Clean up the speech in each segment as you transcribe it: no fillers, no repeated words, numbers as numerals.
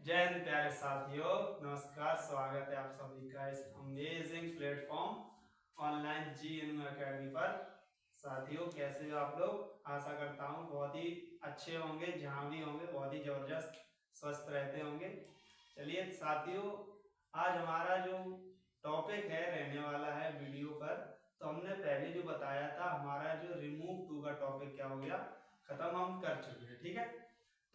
जय हिंद प्यारे साथियों, नमस्कार। स्वागत है आप सभी का इस amazing platform online GNU academy पर। साथियों, कैसे हो आप लोग? आशा करता हूँ बहुत ही अच्छे होंगे, जहाँ भी होंगे बहुत ही जबरदस्त स्वस्थ रहते होंगे। चलिए साथियों, आज हमारा जो टॉपिक है रहने वाला है वीडियो पर। तो हमने पहले जो बताया था, हमारा जो रिमूव टू का टॉपिक क्या हो गया, खत्म हम कर चुके हैं। ठीक है,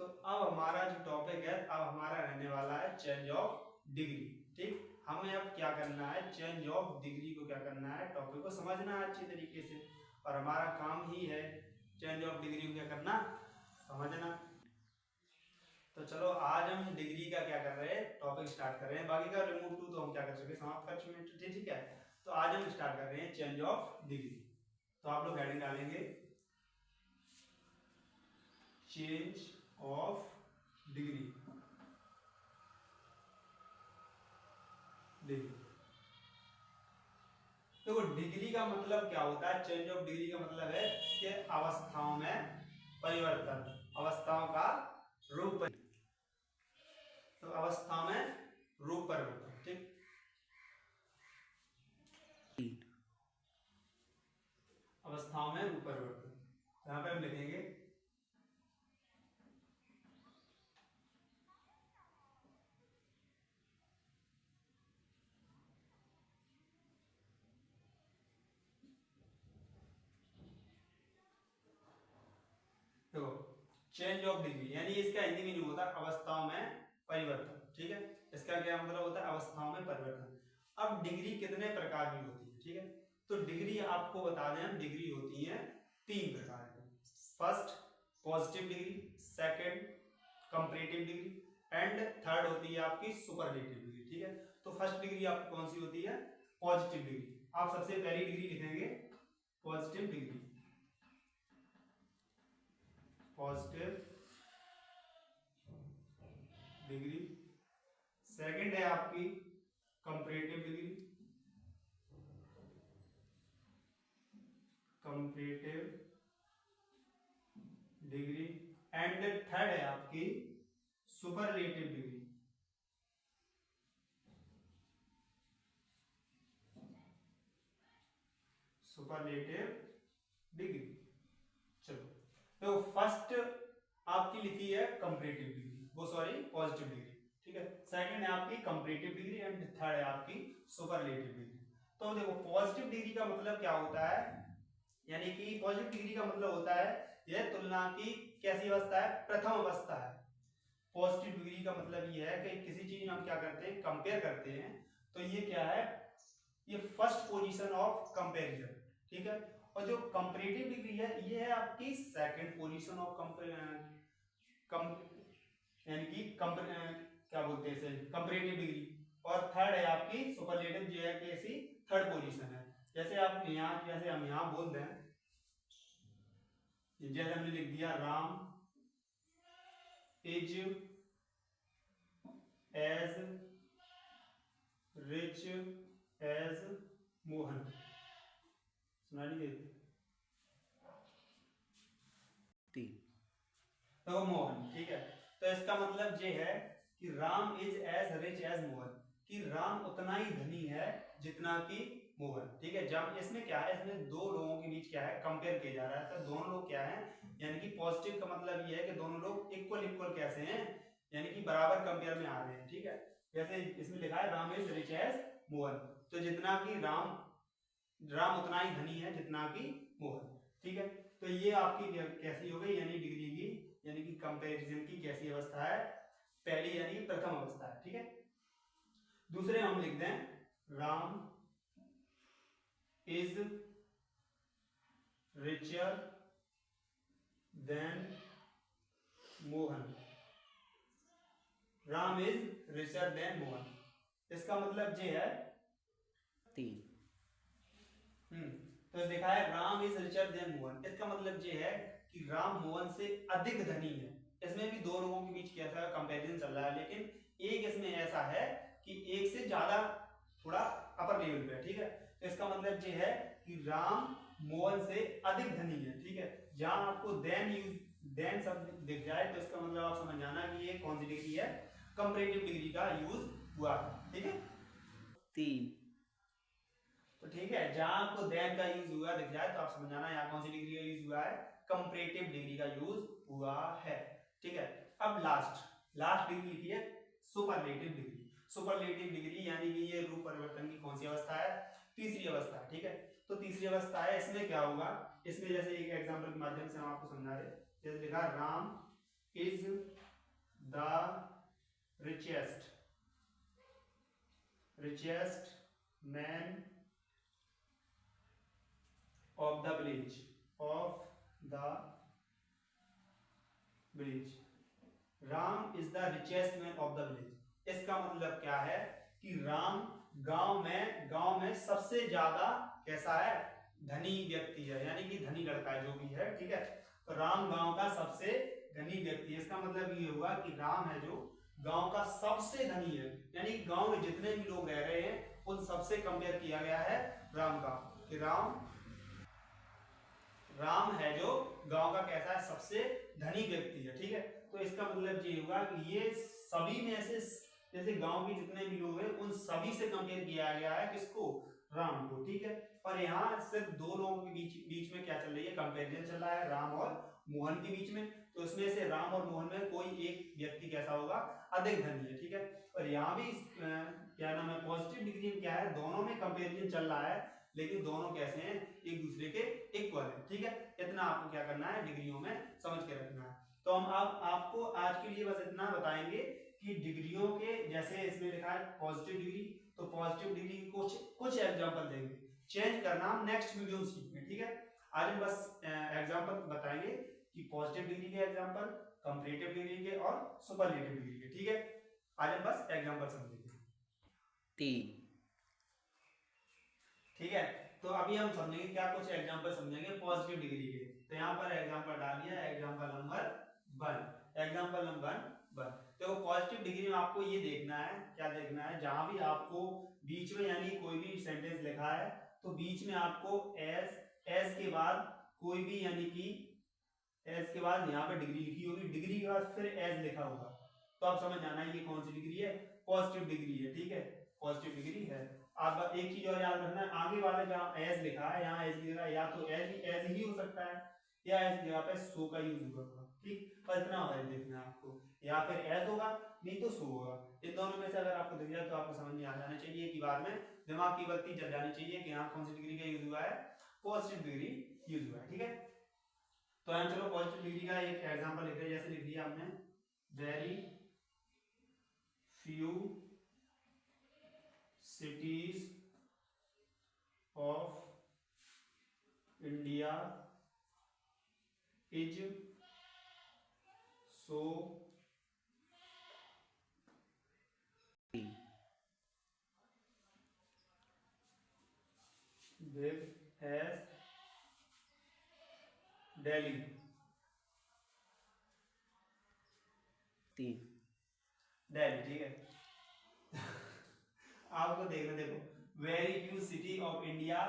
तो अब हमारा जो टॉपिक है अब हमारा रहने वाला है चेंज ऑफ डिग्री। ठीक, हमें अब क्या करना है, चेंज ऑफ डिग्री को क्या करना है, टॉपिक को समझना है अच्छी तरीके से। और हमारा काम ही है चेंज ऑफ डिग्री को क्या करना, समझना। तो चलो आज हम डिग्री का क्या कर रहे हैं, टॉपिक स्टार्ट कर रहे हैं। बाकी का रिमूव टू तो हम क्या कर चुके, समाप्त कर चुके हैं। ठीक है, तो आज हम स्टार्ट कर रहे हैं चेंज ऑफ डिग्री। तो आप लोग हेडिंग डालेंगे चेंज ऑफ डिग्री। डिग्री, देखो डिग्री का मतलब क्या होता है, चेंज ऑफ डिग्री का मतलब है कि अवस्थाओं में परिवर्तन, अवस्थाओं का रूप। तो अवस्था में रूप परिवर्तन। ठीक, अवस्थाओं में रूप परिवर्तन, यहाँ पे हम लिखेंगे देखो चेंज ऑफ डिग्री, यानी इसका हिंदी मीनिंग होता है अवस्थाओं में परिवर्तन। ठीक है, इसका क्या मतलब होता है, अवस्थाओं में परिवर्तन। अब डिग्री कितने प्रकार की होती है, ठीक है, तो डिग्री आपको बता दें, डिग्री होती है 3 प्रकार की। First positive degree, second comparative degree and third होती है आपकी सुपरलेटिव डिग्री। ठीक है, तो फर्स्ट डिग्री आपकी कौन सी होती है, पॉजिटिव डिग्री। आप सबसे पहली डिग्री लिखेंगे positive degree, positive degree. Second है आपकी comparative degree, comparative degree and third है आपकी सुपरलेटिव डिग्री, सुपरलेटिव डिग्री। चलो, तो फर्स्ट आपकी लिखी है कंपैरेटिव डिग्री, वो सॉरी पॉजिटिव डिग्री। ठीक है, सेकंड है आपकी कंपैरेटिव डिग्री एंड थर्ड है आपकी सुपरलेटिव डिग्री। तो देखो पॉजिटिव डिग्री का मतलब क्या होता है, यानी कि पॉजिटिव डिग्री का मतलब होता है यह तुलना की कैसी अवस्था है, प्रथम अवस्था है। पॉजिटिव डिग्री का मतलब यह है कि किसी चीज में हम क्या करते हैं, कंपेयर करते हैं, तो ये क्या है, ये फर्स्ट पोजीशन ऑफ कंपैरिजन। ठीक है, और जो कंपैरेटिव डिग्री है ये है आपकी सेकंड पोजीशन ऑफ यानी कि क्या बोलते हैं इसे, कंपैरेटिव डिग्री। और थर्ड है आपकी सुपरलेटिव, जो है कि ऐसी थर्ड पोजीशन है। जैसे आप यहाँ, जैसे हम यहाँ बोल दें, जैसे हमने लिख दिया Ram is as rich as Mohan, सुनाई देती तो मोहन। ठीक है, तो इसका मतलब ये है कि Ram is as rich as Mohan, कि राम उतना ही धनी है जितना कि मोहन। ठीक है, जब इसमें क्या है, इसमें दो लोगों के बीच क्या है, कंपेयर किया जा रहा है। तो दोनों लोग क्या है, यानी कि पॉजिटिव का मतलब ये है कि दोनों लोग इक्वल इक्वल कैसे हैं, यानी कि बराबर कंपेयर में आ रहे हैं। ठीक है, जैसे इसमें लिखा है Ram is rich as Mohan, तो जितना कि राम उतना ही धनी है जितना कि मोहन। ठीक है, तो ये आपकी कैसी हो गई, यानी डिग्री की, यानी कि कंपैरिजन की कैसी अवस्था है, पहली यानी प्रथम अवस्था है। ठीक है, दूसरे हम लिख दें Ram is richer than Mohan, Ram is richer than Mohan. इसका मतलब ये है 3। तो देखा है Ram is richer than Mohan, इसका मतलब ये है कि राम मोहन से अधिक धनी है। इसमें भी दो लोगों के बीच कैसा कंपैरिजन चल रहा है, लेकिन एक इसमें ऐसा है कि एक से ज्यादा थोड़ा अपर लेवल पे। ठीक है, तो इसका मतलब ये है कि राम मोहन से अधिक धनी है। ठीक है, जहां आपको देन शब्द दिख जाए तो इसका मतलब आप समझ जाना कि ये कौन सी डिग्री है, कंपैरेटिव डिग्री का यूज हुआ है। ठीक है, 3 तो ठीक है, जहां आपको देन का यूज हुआ दिख जाए तो आप समझ जाना यहाँ कौन सी डिग्री का यूज हुआ है, कंपैरेटिव डिग्री का यूज हुआ है। ठीक है, अब लास्ट डिग्री लिखी है सुपरलेटिव डिग्री। सुपरलेटिव डिग्री यानी कि ये रूप परिवर्तन की कौन सी अवस्था है, तीसरी अवस्था है। ठीक है, तो तीसरी अवस्था है, इसमें क्या होगा, इसमें जैसे एक एग्जांपल के माध्यम से हम आपको समझा रहे, जैसे लिखा Ram is the richest man of the village Ram is the richest man of the village. इसका मतलब क्या है कि राम गांव में सबसे ज्यादा कैसा है, धनी व्यक्ति है, यानी कि धनी लड़का है जो भी है। ठीक है, तो राम गांव का सबसे धनी व्यक्ति है। इसका मतलब ये हुआ कि राम है जो गांव का सबसे धनी है, यानी कि गांव में जितने भी लोग रह रहे हैं उन सबसे कंपेयर किया गया है राम का, कि राम है जो गांव का कैसा है, सबसे धनी व्यक्ति है। ठीक है, तो इसका मतलब ये हुआ कि ये सभी में से जैसे गांव के जितने भी लोग हैं उन सभी से कंपेयर किया गया है किसको, राम को। ठीक है, और यहाँ सिर्फ दो लोगों के बीच में क्या चल रही है, कंपेरिजन चल रहा है राम और मोहन के बीच में। तो इसमें से राम और मोहन में कोई एक व्यक्ति कैसा होगा, अधिक धनी है। ठीक है, और यहाँ भी क्या नाम है, पॉजिटिव डिग्री में क्या है, दोनों में कंपेरिजन चल रहा है, लेकिन दोनों कैसे हैं, एक दूसरे के इक्वल है। ठीक है, इतना आपको क्या करना है, डिग्रियों में समझ के रखना है। तो हम अब आपको आज के लिए बस इतना बताएंगे कि डिग्रियों के, जैसे इसमें लिखा है पॉजिटिव डिग्री, तो पॉजिटिव डिग्री की कुछ एग्जांपल देंगे, चेंज करना हम नेक्स्ट वीडियो में सीखेंगे। ठीक है, आज हम बस एग्जांपल बताएंगे कि पॉजिटिव डिग्री के एग्जांपल, कंपैरेटिव डिग्री के और सुपरलेटिव डिग्री के। ठीक है, आज हम बस एग्जांपल समझेंगे। 3 ठीक है, तो अभी हम समझेंगे क्या, कुछ एग्जांपल समझेंगे पॉजिटिव डिग्री के। तो यहाँ पर एग्जांपल डाल दिया, एग्जांपल नंबर 1। तो पॉजिटिव डिग्री में आपको ये देखना है, क्या देखना है, जहां भी आपको बीच में यानी कोई भी सेंटेंस लिखा है तो बीच में आपको एस के बाद कोई भी, यानी कि एस के बाद यहाँ पे डिग्री लिखी होगी, डिग्री के बाद फिर एस लिखा होगा, तो आप समझ जाना ये कौन सी डिग्री है, पॉजिटिव डिग्री है। ठीक है, पॉजिटिव डिग्री है। आप एक चीज और याद रखना है, आगे वाले जहाँ एस लिखा है, यहाँ एस लिखा है, या तो एस ही हो सकता है या एस जगह पे सो का यूज होगा। ठीक, पर इतना और देखना है आपको, या फिर एस होगा नहीं तो सो होगा। इन दोनों में से अगर आपको दिख जाए तो आपको समझ में आ जाना चाहिए, एक बार में दिमाग की बत्ती जल जानी चाहिए कि यहाँ कौन सी डिग्री का यूज हुआ है, पॉजिटिव डिग्री यूज हुआ है। ठीक है, तो हम चलो पॉजिटिव डिग्री का एक एग्जांपल लिख रहे हैं, जैसे लिख दिया हमने, very few cities of India is so big as Delhi. 3 Delhi, ठीक है। आपको देखो very few city of India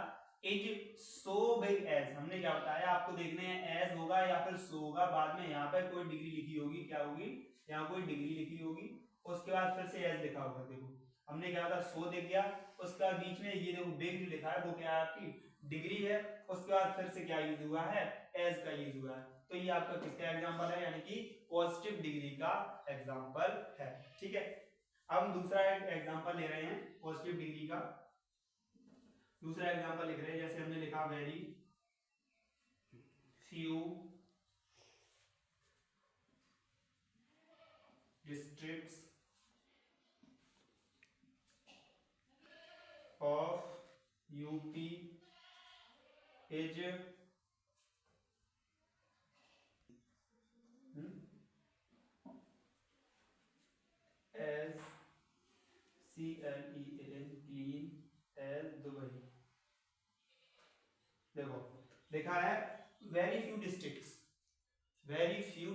is so big as, हमने क्या बताया आपको, देखने हैं एज होगा या फिर सो होगा, बाद में यहाँ पे कोई डिग्री लिखी होगी, क्या होगी, यहाँ कोई डिग्री लिखी होगी, उसके बाद फिर से एज लिखा होगा। देखो हमने क्या था, सो देख गया, उसका बीच में ये देखो बिग जो लिखा है वो क्या है, आपकी डिग्री है, उसके बाद फिर से क्या यूज हुआ है, एज का यूज हुआ है। तो ये आपका किसका एग्जांपल है, यानी कि पॉजिटिव डिग्री का एग्जांपल है। ठीक है, अब हम दूसरा एग्जांपल ले रहे हैं पॉजिटिव डिग्री का, दूसरा एग्जांपल लिख रहे हैं, जैसे हमने लिखा very few districts of UP is as CLEAN clean as Dubai. देखो लिखा है very few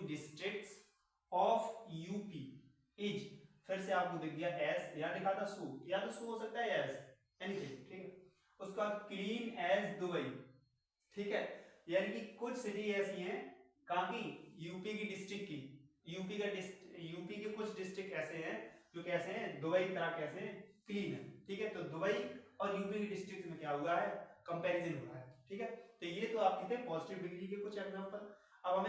districts of UP is, फिर से आपको दिख गया एस, या लिखा था सू, या तो सू हो सकता है एस, एनीथिंग। ठीक है, उसका क्लीन एज दुबई। ठीक है, यानी कि कुछ सिटी ऐसी हैं कहाँ की, यूपी की डिस्ट्रिक्ट की, यूपी का यूपी के कुछ डिस्ट्रिक्ट ऐसे हैं जो कैसे हैं, दुबई की तरह कैसे हैं, क्लीन है, ठीक है। तो दुबई और यूपी के डिस्ट्रिक्ट में क्या हुआ है, कंपैरिजन हुआ है, ठीक है। तो ये तो आपके थे पॉजिटिव डिग्री के कुछ एग्जांपल। अब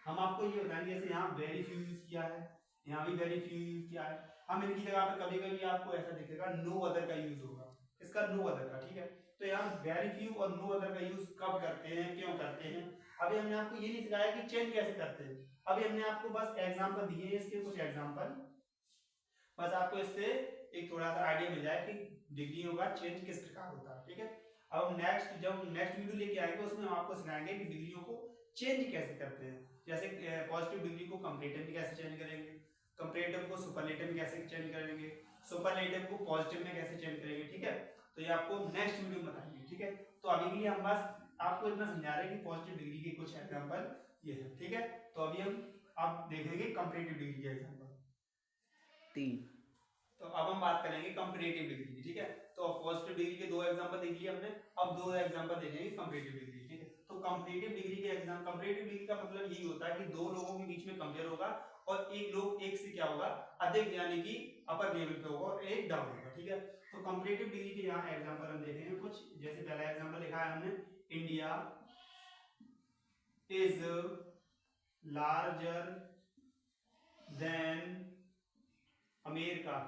हम आपको ये बताएंगे, जैसे यहाँ वेरी फ्यू यूज किया है, यहाँ भी वेरी फ्यू यूज किया है, हम इनकी जगह पे कभी कभी आपको ऐसा दिखेगा नो अदर का यूज होगा, इसका नो अदर का, ठीक है। तो यहाँ वेरी फ्यू और नो अदर का यूज कब करते हैं, क्यों करते हैं, अभी हमने आपको ये नहीं सिखाया कि चेंज कैसे करते हैं। अभी हमने आपको बस एग्जांपल दिए हैं, इसके कुछ एग्जांपल, बस आपको इससे एक थोड़ा सा आइडिया मिल जाए कि डिग्रियों का चेंज किस प्रकार होता है, ठीक है। अब जब नेक्स्ट वीडियो लेके आएंगे उसमें हम आपको सिखाएंगे कि डिग्रियों को चेंज कैसे करते हैं। जैसे पॉजिटिव डिग्री को कंपैरेटिव में कैसे चेंज करेंगे, कंपैरेटिव को सुपरलेटिव में कैसे चेंज करेंगे, सुपरलेटिव को पॉजिटिव में कैसे चेंज करेंगे, ठीक है। तो ये आपको नेक्स्ट वीडियो में बताएंगे, ठीक है। तो अभी के लिए हम बस आपको इतना समझा रहे हैं कि पॉजिटिव डिग्री के कुछ एग्जांपल ये है, ठीक है। तो अभी हम आप देखेंगे कंपैरेटिव डिग्री के एग्जांपल 3 तो अब हम बात करेंगे कंपैरेटिव डिग्री की, ठीक है। तो पॉजिटिव डिग्री के दो एग्जांपल देख लिए हमने, अब दो एग्जांपल देखेंगे कंपैरेटिव डिग्री, ठीक है। तो कंपैरेटिव डिग्री के एग्जाम, कंपैरेटिव डिग्री का मतलब यही होता है कि दो लोगों के बीच में कंपेयर होगा और एक लोग एक से क्या होगा अधिक, यानी कि अपर लेवल पे होगा और एक डाउन होगा, ठीक है। तो कंपैरेटिव डिग्री के यहाँ एग्जांपल हम देखेंगे कुछ, जैसे पहला एग्जांपल लिखा है हमने, India is larger than America,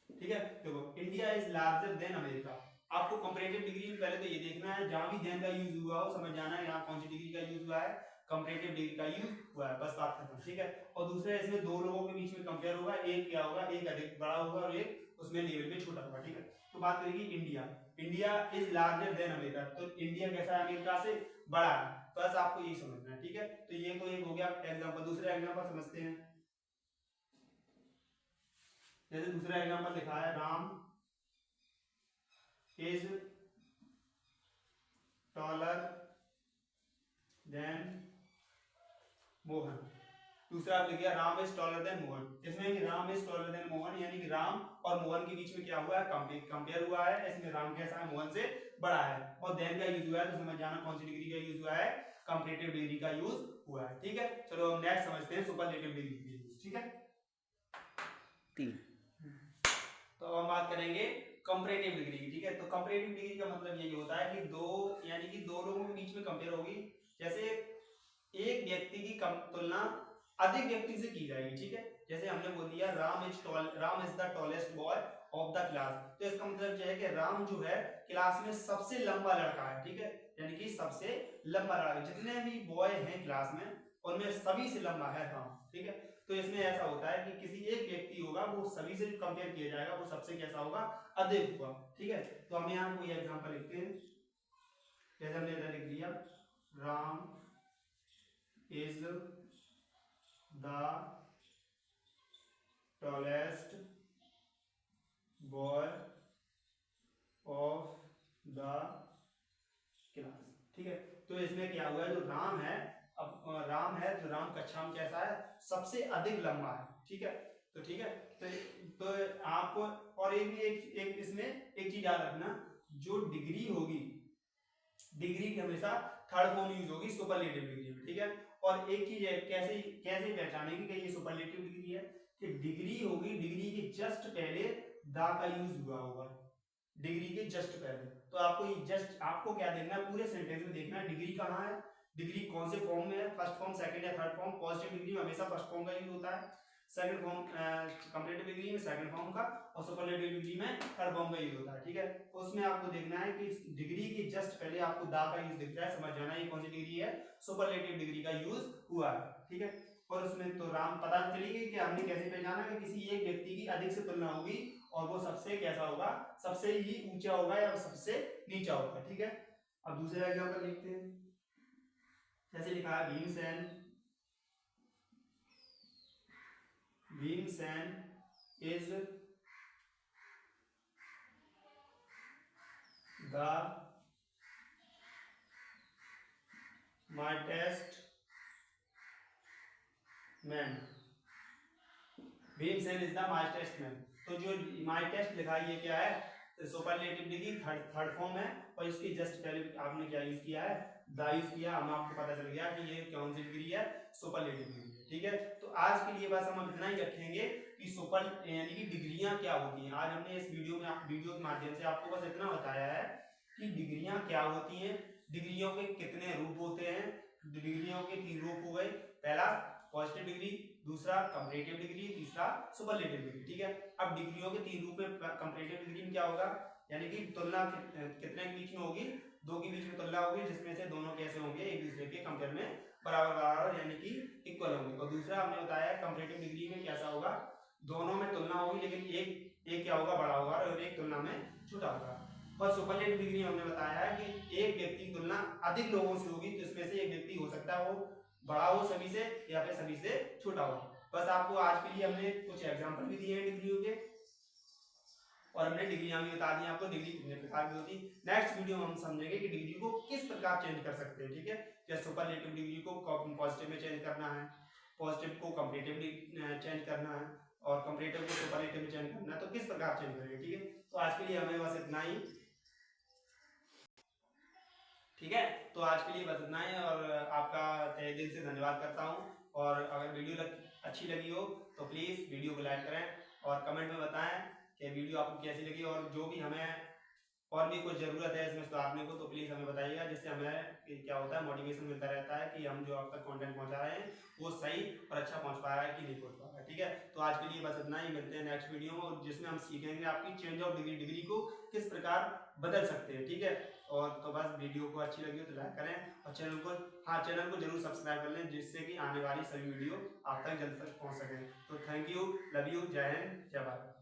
ठीक है। देखो India is larger than America, आपको कंपैरेटिव डिग्री में पहले तो ये देखना है, जहां भी देन का यूज हुआ हो समझ जाना है यहाँ कौन सी डिग्री का यूज हुआ है, कंपैरेटिव डिग्री का यूज हुआ है, बस बात खत्म, ठीक है। और दूसरा इसमें दो लोगों के बीच में कंपेयर होगा, एक क्या होगा, एक अधिक बड़ा होगा और एक उसमें लेवल में छोटा होगा, ठीक है। तो बात करेंगे India, India is larger than America, तो इंडिया कैसा है, अमेरिका से बड़ा है, बस आपको यही समझना है, ठीक है। तो ये तो एक हो गया एग्जांपल। दूसरा एग्जांपल समझते हैं, जैसे दूसरा एग्जांपल लिखा है, Ram is taller than Mohan, दूसरा आप लिखिए Ram is taller than Mohan, इसमें Ram is taller than Mohan यानी कि राम और मोहन के बीच में क्या हुआ है, कंपेयर हुआ है, इसमें राम कैसा है, मोहन से बड़ा है, और देन का यूज हुआ है, तो समझ जाना कौन सी डिग्री का यूज हुआ है, कंपैरेटिव डिग्री का यूज हुआ है, ठीक है। चलो हम नेक्स्ट समझते हैं सुपरलेटिव डिग्री का यूज, ठीक है। 3 तो हम बात करेंगे कंपैरेटिव डिग्री की, ठीक है। तो कंपैरेटिव डिग्री का मतलब यही होता है कि दो, यानी कि दो लोगों के बीच में कंपेयर होगी, जैसे एक व्यक्ति की तुलना अधिक व्यक्ति से की जाएगी, ठीक है। जैसे हमने बोल दिया Ram is the tallest boy of the class, तो इसका मतलब यह है कि राम जो है क्लास में सबसे लंबा लड़का है, ठीक है, यानी कि सबसे लंबा लड़का, जितने भी बॉय हैं क्लास में उनमें सभी से लंबा है राम, ठीक है। तो इसमें ऐसा होता है कि किसी एक व्यक्ति होगा वो सभी से कंपेयर किया जाएगा, वो सबसे कैसा होगा, अधिक होगा, ठीक है। तो हम यहाँ कोई एग्जांपल लिखते हैं, जैसे हमने इधर लिख दिया Ram is the tallest boy of the class, ठीक है। तो इसमें क्या हुआ, जो राम है, अब राम है जो राम कक्षा में कैसा है, सबसे अधिक लंबा है, ठीक है। तो ठीक है, तो आपको और एक इसमें एक चीज याद रखना, जो डिग्री होगी, डिग्री की हमेशा थर्ड फॉर्म यूज होगी सुपरलेटिव डिग्री में, ठीक है। और एक चीज है, कैसे कैसे पहचानेंगे कि ये सुपरलेटिव डिग्री है, कि डिग्री होगी, डिग्री के जस्ट पहले दा का यूज हुआ होगा, डिग्री के जस्ट पहले। तो आपको ये जस्ट आपको क्या देखना है, पूरे सेंटेंस में देखना है डिग्री कहाँ है, डिग्री कौन से फॉर्म में है, फर्स्ट फॉर्म, सेकंड या थर्ड फॉर्म। पॉजिटिव डिग्री में हमेशा फर्स्ट फॉर्म का यूज होता है, सेकंड फॉर्म कंपैरेटिव डिग्री में सेकंड फॉर्म का, और सुपरलेटिव डिग्री में थर्ड फॉर्म का यूज होता है, ठीक है। तो उसमें आपको देखना है कि डिग्री के जस्ट पहले आपको दा का यूज दिख रहा है, समझ जाना ये कौन सी डिग्री है, सुपरलेटिव डिग्री का यूज हुआ है, ठीक है। और उसमें तो राम पता चली गई कि हमने कैसे पहचाना कि किसी एक व्यक्ति की अधिक से तुलना होगी और वो सबसे कैसा होगा, सबसे ही ऊंचा होगा या सबसे नीचा होगा, ठीक है। अब दूसरा एग्जांपल देखते हैं, जैसे लिखा है Bhimsen is the smartest man, Bhimsen is the smartest man. तो जो smartest लिखा है ये क्या है, सुपरलेटिव डिग्री थर्ड फॉर्म है, और इसकी जस्ट पहले आपने क्या यूज किया है, यूज किया, हमें आपको पता चल गया कि ये कौन सी डिग्री है, सुपरलेटिव डिग्री है। ठीक है, तो आज के लिए बस हम इतना ही रखेंगे कि सुपर यानी कि डिग्रियां क्या होती हैं। आज हमने इस वीडियो के माध्यम से आपको बस इतना बताया है कि डिग्रियां क्या होती हैं, डिग्रियों के कितने रूप होते हैं। डिग्रियों के 3 रूप हो गए, पहला पॉजिटिव डिग्री, दूसरा कंपैरेटिव डिग्री, तीसरा सुपरलेटिव डिग्री। ठीक है, अब डिग्रियों के 3 रूप में कंपैरेटिव डिग्री में क्या होगा, यानी कि तुलना कितने के बीच में होगी, 2 के बीच में तुलना होगी, जिसमें से दोनों कैसे होंगे, एक दूसरे के कंपेयर में बराबर बराबर यानी कि इक्वल होंगे। और दूसरा हमने बताया कंपैरेटिव डिग्री में कैसा होगा, दोनों में तुलना होगी, लेकिन एक क्या होगा, बड़ा होगा और एक तुलना में छोटा होगा। और सुपरलेटिव डिग्री हमने बताया है कि एक व्यक्ति की तुलना अधिक लोगों से होगी, तो इसमें से एक व्यक्ति हो सकता है वो बड़ा हो सभी से या फिर सभी से छोटा हो। बस आपको आज के लिए हमने कुछ एग्जांपल भी दिए हैं डिग्रियों के, और हमने डिग्रियां भी बता दी आपको, डिग्री कितने प्रकार की होती है। नेक्स्ट वीडियो में हम समझेंगे कि डिग्री को किस प्रकार चेंज कर सकते हैं। ठीक है, जैसे सुपरलेटिव डिग्री को पॉजिटिव में चेंज करना है, पॉजिटिव को कंपैरेटिव चेंज करना है, और कंपैरेटिव को सुपरलेटिव में चेंज करना है, तो किस प्रकार चेंज करेंगे। ठीक है, तो आज के लिए हमें बस इतना ही। ठीक है, तो आज के लिए बस इतना ही, और आपका तहे दिल से धन्यवाद करता हूँ। और अगर वीडियो अच्छी लगी हो तो प्लीज़ वीडियो को लाइक करें और कमेंट में बताएं कि वीडियो आपको कैसी लगी, और जो भी हमें और भी कुछ ज़रूरत है इसमें सुधारने को तो प्लीज़ हमें बताइएगा, जिससे हमें क्या होता है, मोटिवेशन मिलता रहता है कि हम जो आप तक कंटेंट पहुंचा रहे हैं वो सही और अच्छा पहुंच पा रहा है कि नहीं पहुंच पा रहा है। ठीक है, तो आज के लिए बस इतना ही, मिलते हैं नेक्स्ट वीडियो में, और जिसमें हम सीखेंगे आपकी चेंज ऑफ डिग्री को किस प्रकार बदल सकते हैं। ठीक है, और तो बस वीडियो को अच्छी लगी हो तो लाइक करें, और चैनल को जरूर सब्सक्राइब कर लें, जिससे कि आने वाली सभी वीडियो आप तक जल्द तक पहुंच सकें। तो थैंक यू, लव यू, जय हिंद, जय भारत।